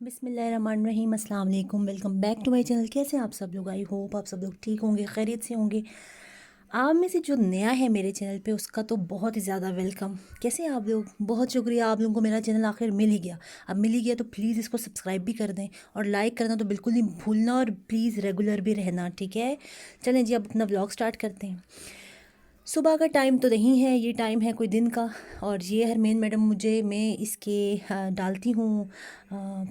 बिस्मिल्लाहिर्रहमानिर्रहीम, अस्सलाम वालेकुम। Welcome back to my channel. कैसे हैं आप सब लोग? आई होप आप सब लोग ठीक होंगे, खैरियत से होंगे। आप में से जो नया है मेरे चैनल पे उसका तो बहुत ही ज़्यादा वेलकम। कैसे हैं आप लोग? बहुत शुक्रिया, आप लोगों को मेरा चैनल आखिर मिल ही गया। अब मिल ही गया तो प्लीज़ इसको सब्सक्राइब भी कर दें और लाइक करना तो बिल्कुल नहीं भूलना, और प्लीज़ रेगुलर भी रहना, ठीक है? चलें जी, अब अपना व्लॉग स्टार्ट करते हैं। सुबह का टाइम तो नहीं है, ये टाइम है कोई दिन का। और ये हरमेन मैडम मुझे मैं इसके डालती हूँ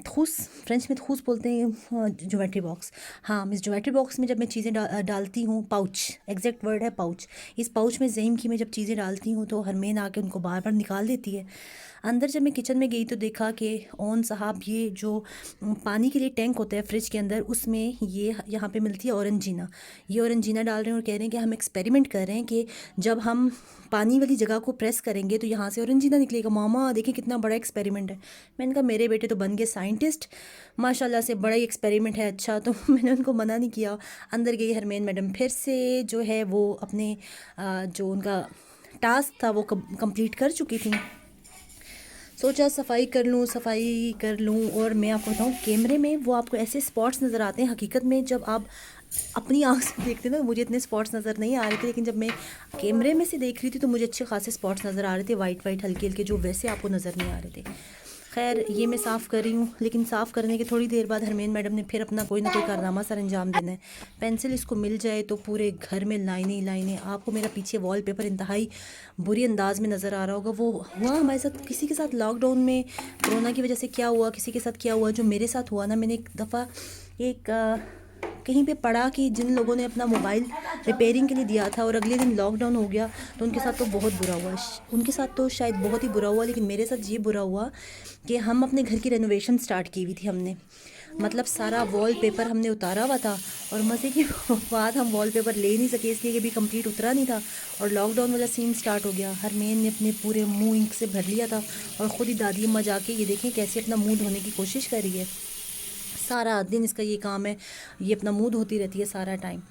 ठूस, फ्रेंच में ठूस बोलते हैं, ज्योमेट्री बॉक्स। हाँ, इस ज्योमेट्री बॉक्स में जब मैं चीज़ें डालती हूँ, पाउच एग्जैक्ट वर्ड है पाउच। इस पाउच में ज़हीम की मैं जब चीज़ें डालती हूँ तो हरमेन आके उनको बार बार निकाल देती है। अंदर जब मैं किचन में गई तो देखा कि ओन साहब ये जो पानी के लिए टैंक होता है फ्रिज के अंदर, उसमें ये यहाँ पे मिलती है औरंजीना। ये औरंजीना डाल रहे हैं और कह रहे हैं कि हम एक्सपेरिमेंट कर रहे हैं कि जब हम पानी वाली जगह को प्रेस करेंगे तो यहाँ से ऑरेंजिना निकलेगा। मामा देखिए कितना बड़ा एक्सपेरिमेंट है। मैंने कहा मेरे बेटे तो बन गए साइंटिस्ट, माशाल्लाह से, बड़ा ही एक्सपेरिमेंट है। अच्छा, तो मैंने उनको मना नहीं किया। अंदर गई हरमेन मैडम, फिर से जो है वो अपने जो उनका टास्क था वो कंप्लीट कर चुकी थी। सोचा सफाई कर लूँ। और मैं आपको बताऊँ, कैमरे में वो आपको ऐसे स्पॉट्स नज़र आते हैं, हकीकत में जब आप अपनी आँख से देखते ना, मुझे इतने स्पॉट्स नज़र नहीं आ रहे थे, लेकिन जब मैं कैमरे में से देख रही थी तो मुझे अच्छे खासे स्पॉट्स नज़र आ रहे थे, वाइट वाइट हल्के हल्के, जो वैसे आपको नज़र नहीं आ रहे थे। खैर, ये मैं साफ़ कर रही हूँ, लेकिन साफ़ करने के थोड़ी देर बाद हरमेन मैडम ने फिर अपना कोई ना कोई कारनामा सर अंजाम देना है। पेंसिल इसको मिल जाए तो पूरे घर में लाइनें ही लाइनें। आपको मेरा पीछे वॉलपेपर इंतहाई बुरी अंदाज में नज़र आ रहा होगा। वो हुआ हमारे साथ, किसी के साथ लॉकडाउन में कोरोना की वजह से क्या हुआ, किसी के साथ क्या हुआ, जो मेरे साथ हुआ ना, मैंने एक दफ़ा एक कहीं पे पढ़ा कि जिन लोगों ने अपना मोबाइल रिपेयरिंग के लिए दिया था और अगले दिन लॉकडाउन हो गया तो उनके साथ तो बहुत बुरा हुआ। उनके साथ तो शायद बहुत ही बुरा हुआ, लेकिन मेरे साथ ये बुरा हुआ कि हम अपने घर की रेनोवेशन स्टार्ट की हुई थी हमने। मतलब सारा वॉलपेपर हमने उतारा हुआ था, और मज़े की बात, हम वॉलपेपर ले नहीं सके इसलिए कि अभी कंप्लीट उतरा नहीं था, और लॉकडाउन वाला सीन स्टार्ट हो गया। हरमेन ने अपने पूरे मुंह इंक से भर लिया था, और ख़ुद ही दादी अम्मा जाके ये देखें कैसे अपना मुंह धोने की कोशिश कर रही है। सारा दिन इसका ये काम है, ये अपना मुंह धोती रहती है सारा टाइम।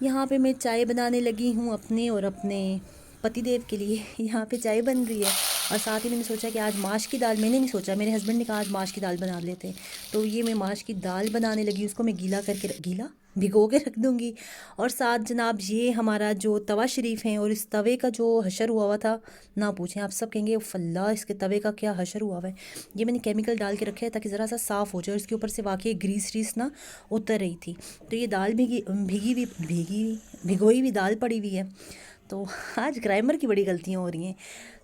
यहाँ पे मैं चाय बनाने लगी हूँ अपने और अपने पतिदेव के लिए। यहाँ पे चाय बन रही है, और साथ ही मैंने सोचा कि आज माश की दाल, मैंने नहीं सोचा, मेरे हस्बैंड ने कहा आज माश की दाल बना लेते हैं, तो ये मैं माश की दाल बनाने लगी। उसको मैं गीला करके गीला भिगो के रख दूँगी। और साथ जनाब ये हमारा जो तवा शरीफ है, और इस तवे का जो हशर हुआ था ना पूछें, आप सब कहेंगे फल्ला इसके तवे का क्या हशर हुआ है। ये मैंने केमिकल डाल के रखा है ताकि ज़रा सा साफ़ हो जाए, और इसके ऊपर से वाकई ग्रीस रीस ना उतर रही थी। तो ये दाल भिगोई हुई दाल पड़ी हुई है। तो आज ग्रामर की बड़ी गलतियाँ हो रही हैं।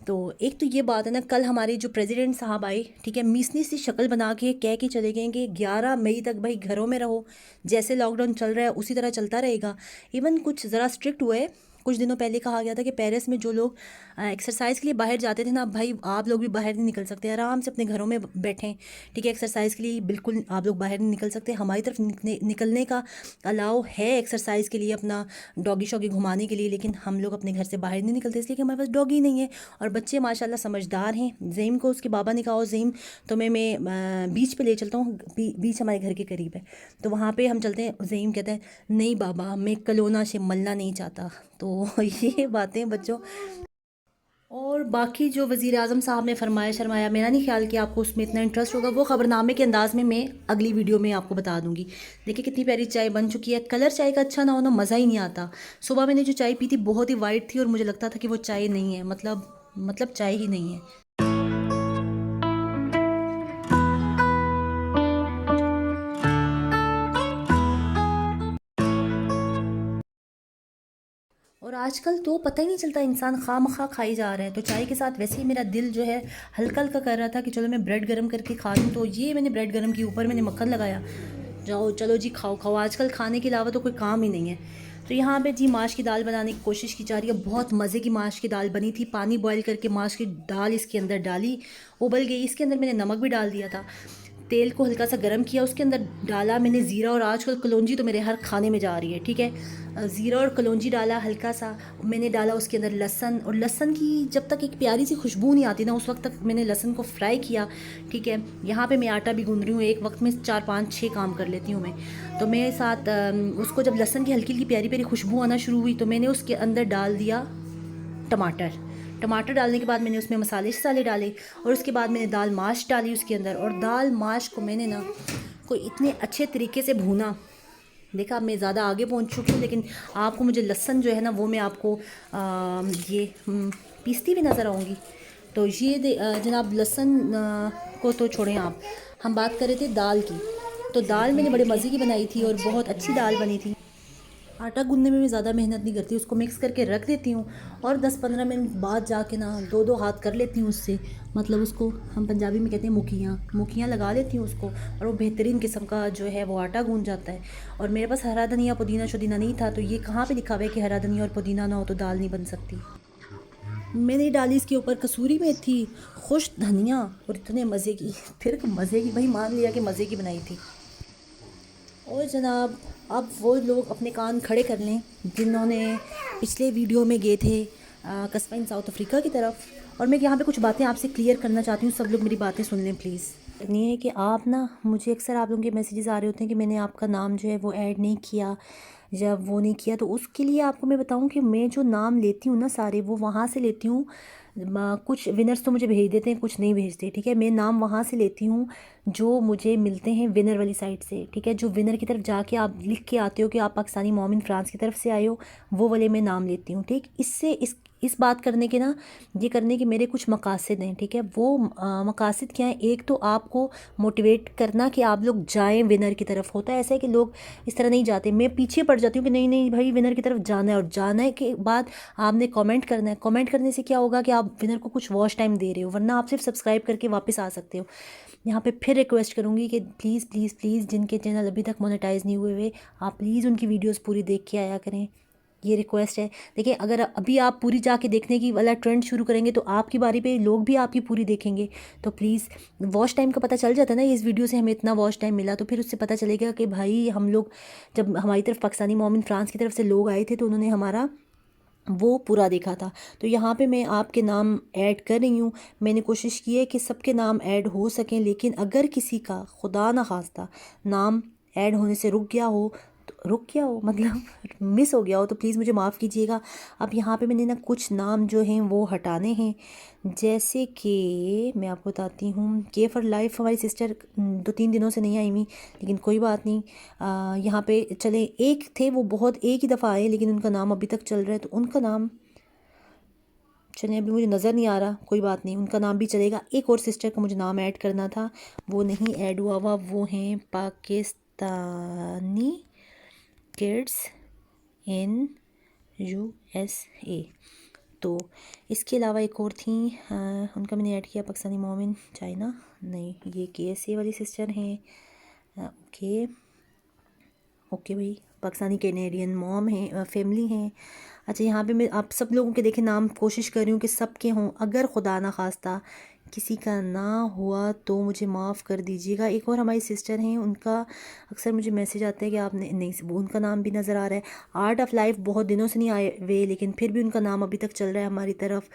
तो एक तो ये बात है ना, कल हमारे जो प्रेसिडेंट साहब आए, ठीक है, मीसनी सी शक्ल बना के कह के चले गए कि 11 मई तक भाई घरों में रहो, जैसे लॉकडाउन चल रहा है उसी तरह चलता रहेगा। इवन कुछ ज़रा स्ट्रिक्ट हुए। कुछ दिनों पहले कहा गया था कि पेरिस में जो लोग एक्सरसाइज के लिए बाहर जाते थे ना, भाई आप लोग भी बाहर नहीं निकल सकते, आराम से अपने घरों में बैठें, ठीक है। एक्सरसाइज के लिए बिल्कुल आप लोग बाहर नहीं निकल सकते। हमारी तरफ निकलने का अलाउ है एक्सरसाइज के लिए, अपना डॉगी शॉगी घुमाने के लिए, लेकिन हम लोग अपने घर से बाहर नहीं निकलते इसलिए कि हमारे पास डॉगी नहीं है। और बच्चे माशाल्लाह समझदार हैं। ज़हीम को उसके बाबा ने कहा, ज़हीम तो मैं बीच पे ले चलता हूँ, बीच हमारे घर के करीब है, तो वहाँ पे हम चलते हैं। ज़हीम कहता है नहीं बाबा, मैं कलोना से मलना नहीं चाहता। तो ये बातें बच्चों। और बाकी जो वज़ीर आज़म साहब ने फरमाया शरमाया, मेरा नहीं ख्याल कि आपको उसमें इतना इंटरेस्ट होगा, वो ख़बरनामे के अंदाज़ में मैं अगली वीडियो में आपको बता दूंगी। देखिए कितनी प्यारी चाय बन चुकी है। कलर चाय का अच्छा ना हो ना, मज़ा ही नहीं आता। सुबह मैंने जो चाय पी थी बहुत ही वाइट थी, और मुझे लगता था कि वो चाय नहीं है, मतलब चाय ही नहीं है। और आजकल तो पता ही नहीं चलता, इंसान खामखा खाई जा रहा है। तो चाय के साथ वैसे ही मेरा दिल जो है हल्का हल्का कर रहा था कि चलो मैं ब्रेड गर्म करके खा लूँ। तो ये मैंने ब्रेड गर्म की, ऊपर मैंने मक्खन लगाया, जाओ चलो जी खाओ खाओ, आजकल खाने के अलावा तो कोई काम ही नहीं है। तो यहाँ पे जी माश की दाल बनाने की कोशिश की जा रही है। बहुत मज़े की माश की दाल बनी थी। पानी बॉईल करके माश की दाल इसके अंदर डाली, उबल गई। इसके अंदर मैंने नमक भी डाल दिया था। तेल को हल्का सा गर्म किया, उसके अंदर डाला मैंने ज़ीरा, और आजकल कलौंजी तो मेरे हर खाने में जा रही है, ठीक है। ज़ीरा और कलौंजी डाला हल्का सा, मैंने डाला उसके अंदर लहसन, और लहसन की जब तक एक प्यारी सी खुशबू नहीं आती ना, उस वक्त तक मैंने लहसन को फ्राई किया, ठीक है। यहाँ पे मैं आटा भी गूंद रही हूँ, एक वक्त में 4 5 6 काम कर लेती हूँ मैं। तो मेरे साथ उसको जब लहसन की हल्की हल्की प्यारी प्यारी खुशबू आना शुरू हुई तो मैंने उसके अंदर डाल दिया टमाटर, टमाटर डालने के बाद मैंने उसमें मसाले शसाले डाले और उसके बाद मैंने दाल माश डाली उसके अंदर, और दाल माश को मैंने ना कोई इतने अच्छे तरीके से भूना। देखा, अब मैं ज़्यादा आगे पहुंच चुकी हूँ, लेकिन आपको मुझे लहसुन जो है ना वो मैं आपको ये पीसती भी नज़र आऊँगी। तो ये जनाब लहसुन को तो छोड़ें आप, हम बात कर रहे थे दाल की। तो दाल मैंने बड़े मज़े की बनाई थी और बहुत अच्छी दाल बनी थी। आटा गूंदने में मैं ज़्यादा मेहनत नहीं करती, उसको मिक्स करके रख देती हूँ और 10-15 मिनट बाद जाके ना 2-2 हाथ कर लेती हूँ उससे, मतलब उसको हम पंजाबी में कहते हैं मुखियाँ लगा लेती हूँ उसको, और वो बेहतरीन किस्म का जो है वो आटा गूंद जाता है। और मेरे पास हरा धनिया पुदीना शुदीना नहीं था, तो ये कहाँ पे लिखा हुआ है कि हरा धनिया और पुदीना ना हो तो दाल नहीं बन सकती। मैंने डाली इसके ऊपर कसूरी मेथी, खुश धनिया, और इतने मज़े की, फिर मज़े की, भाई मान लिया कि मज़े की बनाई थी। और जनाब अब वो लोग अपने कान खड़े कर लें जिन्होंने पिछले वीडियो में गए थे कस्बा इन साउथ अफ्रीका की तरफ, और मैं यहाँ पे कुछ बातें आपसे क्लियर करना चाहती हूँ। सब लोग मेरी बातें सुन लें प्लीज़। नहीं है कि आप ना, मुझे अक्सर आप लोगों के मैसेजेस आ रहे होते हैं कि मैंने आपका नाम जो है वो ऐड नहीं किया, जब वो नहीं किया, तो उसके लिए आपको मैं बताऊं कि मैं जो नाम लेती हूँ ना सारे, वो वहाँ से लेती हूँ। कुछ विनर्स तो मुझे भेज देते हैं, कुछ नहीं भेजते, ठीक है। मैं नाम वहाँ से लेती हूँ जो मुझे मिलते हैं विनर वाली साइट से, ठीक है। जो विनर की तरफ जाके आप लिख के आते हो कि आप पाकिस्तानी मॉम इन फ्रांस की तरफ से आए हो, वो वाले मैं नाम लेती हूँ, ठीक। इससे इस बात करने के ना, ये करने के मेरे कुछ मकासद हैं, ठीक है। वो मकासद क्या है? एक तो आपको मोटिवेट करना कि आप लोग जाएं विनर की तरफ। होता है ऐसा है कि लोग इस तरह नहीं जाते, मैं पीछे पड़ जाती हूँ कि नहीं नहीं भाई विनर की तरफ जाना है, और जाने के बाद आपने कमेंट करना है। कमेंट करने से क्या होगा कि आप विनर को कुछ वॉच टाइम दे रहे हो, वरना आप सिर्फ सब्सक्राइब करके वापस आ सकते हो। यहाँ पे फिर रिक्वेस्ट करूँगी कि प्लीज़ प्लीज़ प्लीज़ जिनके चैनल अभी तक मोनेटाइज नहीं हुए आप प्लीज़ उनकी वीडियोस पूरी देख के आया करें, ये रिक्वेस्ट है। देखिए, अगर अभी आप पूरी जाके देखने की वाला ट्रेंड शुरू करेंगे तो आपकी बारी पे लोग भी आपकी पूरी देखेंगे। तो प्लीज़, वॉच टाइम का पता चल जाता है ना, इस वीडियो से हमें इतना वॉच टाइम मिला, तो फिर उससे पता चलेगा कि भाई हम लोग, जब हमारी तरफ पाकिस्तानी मॉम इन फ्रांस की तरफ से लोग आए थे तो उन्होंने हमारा वो पूरा देखा था। तो यहाँ पे मैं आपके नाम ऐड कर रही हूँ। मैंने कोशिश की है कि सबके नाम ऐड हो सकें, लेकिन अगर किसी का खुदा न खास्ता नाम ऐड होने से रुक गया हो मतलब मिस हो गया हो, तो प्लीज़ मुझे माफ़ कीजिएगा। अब यहाँ पे मैंने ना कुछ नाम जो हैं वो हटाने हैं, जैसे कि मैं आपको बताती हूँ के फॉर लाइफ हमारी सिस्टर 2-3 दिनों से नहीं आई हुई, लेकिन कोई बात नहीं। यहाँ पे चले, एक थे वो बहुत एक ही दफ़ा आए, लेकिन उनका नाम अभी तक चल रहा है, तो उनका नाम चलें, अभी मुझे नज़र नहीं आ रहा, कोई बात नहीं, उनका नाम भी चलेगा। एक और सिस्टर का मुझे नाम ऐड करना था, वो नहीं ऐड हुआ, वो हैं पाकिस्तानी किड्स इन USA। तो इसके अलावा एक और थी, उनका मैंने ऐड किया पाकिस्तानी मॉम इन चाइना, नहीं ये KSA वाली सिस्टर हैं। ओके ओके भाई, पाकिस्तानी कैनेडियन मॉम हैं, फैमिली हैं। अच्छा, यहाँ पे मैं आप सब लोगों के देखे नाम कोशिश कर रही हूँ कि सबके हों, अगर खुदा ना खास्ता किसी का ना हुआ तो मुझे माफ़ कर दीजिएगा। एक और हमारी सिस्टर हैं, उनका अक्सर मुझे मैसेज आता है कि आपने नहीं, वो उनका नाम भी नज़र आ रहा है। आर्ट ऑफ लाइफ बहुत दिनों से नहीं आए हुए, लेकिन फिर भी उनका नाम अभी तक चल रहा है हमारी तरफ।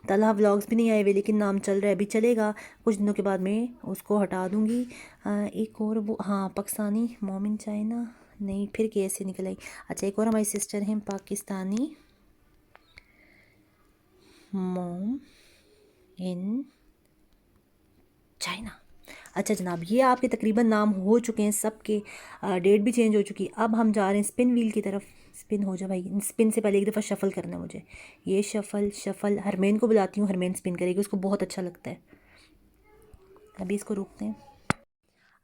तलहा व्लॉग्स भी नहीं आए हुए, लेकिन नाम चल रहा है, अभी चलेगा, कुछ दिनों के बाद मैं उसको हटा दूँगी। एक और वो, हाँ, पाकिस्तानी मॉम इन चाइना, नहीं फिर कैसे निकल आई। अच्छा, एक और हमारी सिस्टर हैं पाकिस्तानी मॉम इन चाइना। अच्छा जनाब, ये आपके तकरीबन नाम हो चुके हैं सबके, डेट भी चेंज हो चुकी है। अब हम जा रहे हैं स्पिन व्हील की तरफ। स्पिन हो जाए भाई, स्पिन से पहले एक दफ़ा शफ़ल करना है मुझे। ये शफ़ल शफ़ल, हरमैन को बुलाती हूँ, हरमैन स्पिन करेगी, उसको बहुत अच्छा लगता है। अभी इसको रोकते हैं।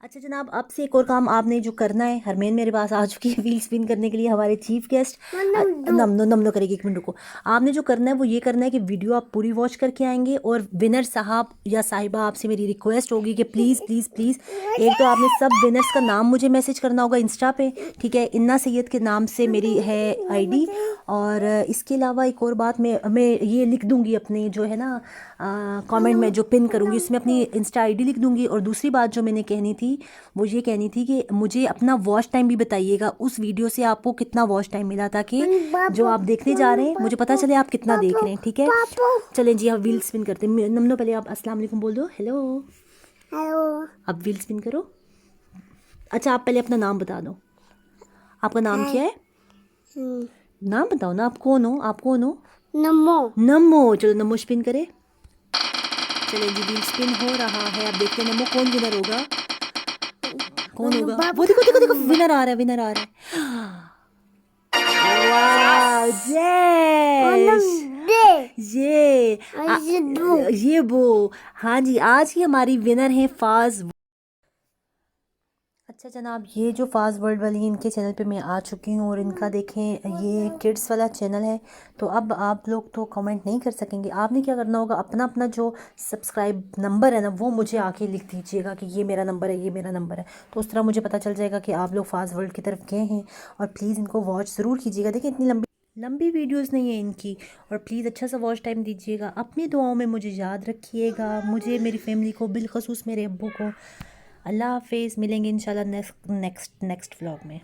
अच्छा जनाब, अब से एक और काम आपने जो करना है, हरमैन मेरे पास आ चुकी है व्हील स्पिन करने के लिए, हमारे चीफ गेस्ट। नमनो करेगी, एक मिनट रुको। आपने जो करना है वो ये करना है कि वीडियो आप पूरी वॉच करके आएंगे, और विनर साहब या साहिबा, आपसे मेरी रिक्वेस्ट होगी कि प्लीज़ प्लीज़ प्लीज़, एक तो आपने सब विनर्स का नाम मुझे मैसेज करना होगा इंस्टा पे, ठीक है। इन्ना सैयद के नाम से मेरी है ID। और इसके अलावा एक और बात, मैं ये लिख दूँगी अपने जो है ना कमेंट में जो पिन करूँगी उसमें अपनी इंस्टा ID लिख दूँगी। और दूसरी बात जो मैंने कहनी थी वो ये कहनी थी कि मुझे अपना वॉच टाइम भी बताइएगा, उस वीडियो से आपको कितना वॉच टाइम मिला, ताकि जो आप देखने जा रहे हैं मुझे पता चले आप कितना देख रहे हैं, ठीक है। चलें जी, अब व्हील स्पिन करते हैं। नमनो पहले आप अस्सलाम वालेकुम बोल दो, हेलो हेलो। अब व्हील स्पिन करो। अच्छा, आप पहले अपना नाम बता दो, आपका नाम क्या है? नाम बताओ ना, आप कौन हो, आप कौन हो? नमो। नमो, चलो नमो स्पिन करे। चलिए जी, व्हील स्पिन हो रहा है। अब देखते हैं नमो कौन विनर होगा। कौन होगा? वो देखो देखो देखो, विनर आ रहा है, विनर आ रहा है। वाह, जैश। ये वो, हाँ जी, आज की हमारी विनर है फाज। अच्छा जनाब, ये जो फास्ट वर्ल्ड वाली इनके चैनल पे मैं आ चुकी हूँ और इनका देखें ये किड्स वाला चैनल है। तो अब आप लोग तो कमेंट नहीं कर सकेंगे, आपने क्या करना होगा, अपना अपना जो सब्सक्राइब नंबर है ना वो मुझे आके लिख दीजिएगा कि ये मेरा नंबर है, ये मेरा नंबर है। तो उस तरह मुझे पता चल जाएगा कि आप लोग फास्ट वर्ल्ड की तरफ गए हैं। और प्लीज़ इनको वॉच ज़रूर कीजिएगा। देखिए इतनी लंबी लंबी वीडियोस नहीं है इनकी। और प्लीज़ अच्छा सा वॉच टाइम दीजिएगा। अपनी दुआओं में मुझे याद रखिएगा, मुझे, मेरी फैमिली को, बिलखसूस मेरे अब्बू को। अल्लाह हाफिज़। मिलेंगे इंशाल्लाह नेक्स्ट व्लॉग में।